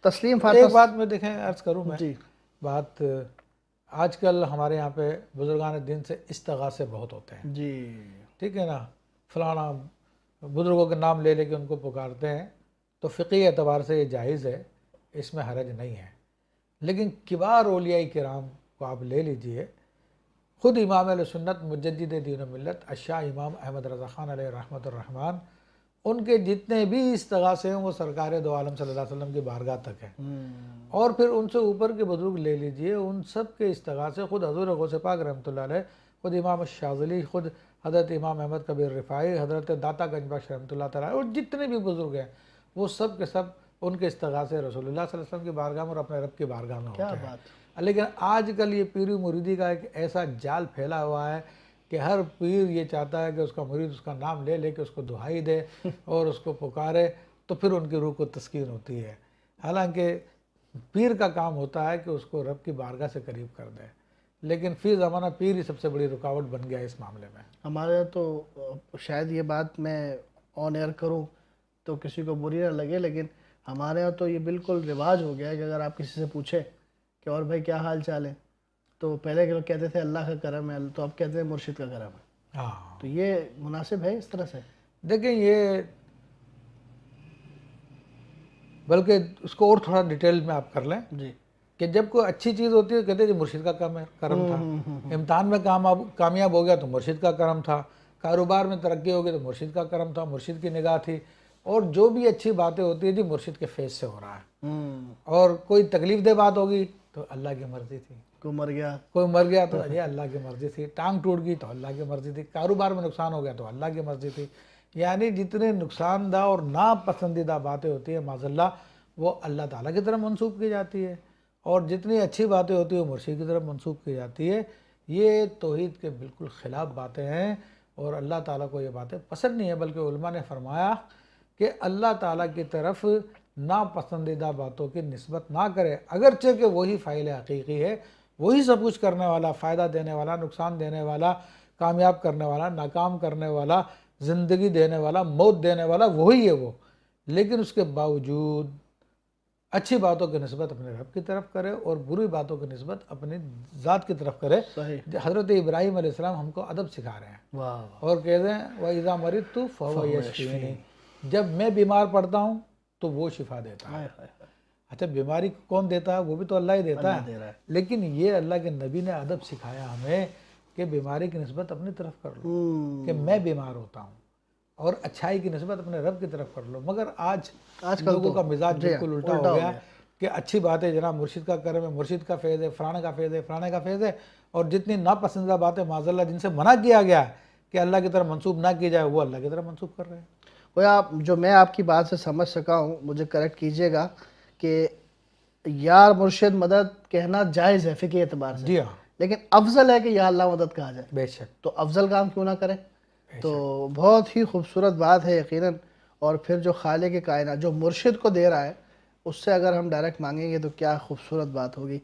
تسلیم ایک فاطمہ بات میں دیکھیں عرض کروں میں جی بات، آج کل ہمارے یہاں پہ بزرگان دین سے استغاثے بہت ہوتے ہیں، جی ٹھیک ہے نا، فلانا بزرگوں کے نام لے لے کے ان کو پکارتے ہیں، تو فقہی اعتبار سے یہ جائز ہے، اس میں حرج نہیں ہے۔ لیکن کبار اولیاء کرام کو آپ لے لیجئے، خود امام علیہ سنت مجدد دین و ملت الشاہ امام احمد رضا خان علیہ رحمۃ الرحمن، ان کے جتنے بھی استغاثے ہیں وہ سرکار دو عالم صلی اللہ علیہ وسلم کی بارگاہ تک ہیں، اور پھر ان سے اوپر کے بزرگ لے لیجئے، ان سب کے استغاثے خود حضور غوث پاک رحمۃ اللہ علیہ، خود امام الشاذلی، خود حضرت امام احمد کبیر رفاعی، حضرت داتا گنج بخش رحمۃ اللہ تعالیٰ، اور جتنے بھی بزرگ ہیں وہ سب کے سب ان کے استغاثے رسول اللہ صلی اللہ علیہ وسلم کی بارگاہ میں اور اپنے رب کی بارگاہ میں کیا ہوتے ہیں۔ بات، لیکن آج کل یہ پیری مریدی کا ایک ایسا جال پھیلا ہوا ہے کہ ہر پیر یہ چاہتا ہے کہ اس کا مرید اس کا نام لے لے کے اس کو دہائی دے اور اس کو پکارے تو پھر ان کی روح کو تسکین ہوتی ہے، حالانکہ پیر کا کام ہوتا ہے کہ اس کو رب کی بارگاہ سے قریب کر دے، لیکن فی زمانہ پیر ہی سب سے بڑی رکاوٹ بن گیا ہے اس معاملے میں۔ ہمارے تو شاید یہ بات میں آن ایئر کروں تو کسی کو بری نہ لگے، لیکن ہمارے ہاں تو یہ بالکل رواج ہو گیا ہے کہ اگر آپ کسی سے پوچھیں کہ اور بھائی کیا حال چال ہے، تو پہلے کے لوگ کہتے تھے اللہ کا کرم ہے، تو اب کہتے ہیں مرشد کا کرم ہے۔ ہاں تو یہ مناسب ہے اس طرح سے؟ دیکھیں، یہ بلکہ اس کو اور تھوڑا ڈیٹیل میں آپ کر لیں جی کہ جب کوئی اچھی چیز ہوتی ہے کہتے ہیں جی مرشد کا کرم تھا، امتحان میں کامیاب ہو گیا تو مرشد کا کرم تھا، کاروبار میں ترقی ہو گئی تو مرشد کا کرم تھا، مرشد کی نگاہ تھی، اور جو بھی اچھی باتیں ہوتی ہیں جی مرشد کے فیض سے ہو رہا ہے، اور کوئی تکلیف دہ بات ہوگی تو اللہ کی مرضی تھی، کو مر گیا کوئی مر گیا تو یہ اللہ کی مرضی تھی، ٹانگ ٹوٹ گئی تو اللہ کی مرضی تھی، کاروبار میں نقصان ہو گیا تو اللہ کی مرضی تھی۔ یعنی جتنے نقصان دہ اور ناپسندیدہ باتیں ہوتی ہیں معاذ اللہ وہ اللہ تعالیٰ کی طرف منسوب کی جاتی ہے، اور جتنی اچھی باتیں ہوتی ہیں وہ مرشد کی طرف منسوب کی جاتی ہے۔ یہ توحید کے بالکل خلاف باتیں ہیں، اور اللہ تعالیٰ کو یہ باتیں پسند نہیں ہیں، بلکہ علماء نے فرمایا کہ اللہ تعالیٰ کی طرف ناپسندیدہ باتوں کی نسبت نہ کرے، اگرچہ کہ وہی فاعل حقیقی ہے، وہی سب کچھ کرنے والا، فائدہ دینے والا، نقصان دینے والا، کامیاب کرنے والا، ناکام کرنے والا، زندگی دینے والا، موت دینے والا وہی ہے وہ، لیکن اس کے باوجود اچھی باتوں کی نسبت اپنے رب کی طرف کرے اور بری باتوں کی نسبت اپنی ذات کی طرف کرے۔ صحیح، حضرت ابراہیم علیہ السلام ہم کو ادب سکھا رہے ہیں واہ اور کہتے ہیں وَإِذَا مَرِضْتُ فَهُوَ فَهُوَ يَشْفِينِ، يَشْفِينِ، جب میں بیمار پڑتا ہوں تو وہ شفا دیتا ہے۔ ہائے ہائے ہائے، اچھا بیماری کون دیتا ہے؟ وہ بھی تو اللہ ہی دیتا اللہ ہے، دے رہا ہے۔ لیکن یہ اللہ کے نبی نے ادب سکھایا ہمیں کہ بیماری کی نسبت اپنی طرف کر لو کہ میں بیمار ہوتا ہوں، اور اچھائی کی نسبت اپنے رب کی طرف کر لو۔ مگر آج آج کل لوگوں تو کا مزاج جی بالکل الٹا ہو گیا کہ اچھی بات ہے جناب مرشد کا کرم ہے، مرشد کا فیض ہے، فلانے کا فیض ہے، فلانے کا فیض ہے، اور جتنی ناپسندیدہ باتیں معاذ اللہ جن سے منع کیا گیا ہے کہ اللہ کی طرف منسوب نہ کی جائے وہ اللہ کی طرف منسوب کر رہے ہیں۔ وہ آپ جو میں آپ کی بات سے سمجھ سکا ہوں، مجھے کریکٹ کیجئے گا کہ یار مرشد مدد کہنا جائز ہے فقہی اعتبار سے، جی ہاں، لیکن افضل ہے کہ یا اللہ مدد کہا جائے، بے شک تو افضل کام کیوں نہ کریں؟ بے تو شک۔ بہت ہی خوبصورت بات ہے یقیناً، اور پھر جو خالق کائنات جو مرشد کو دے رہا ہے اس سے اگر ہم ڈائریکٹ مانگیں گے تو کیا خوبصورت بات ہوگی۔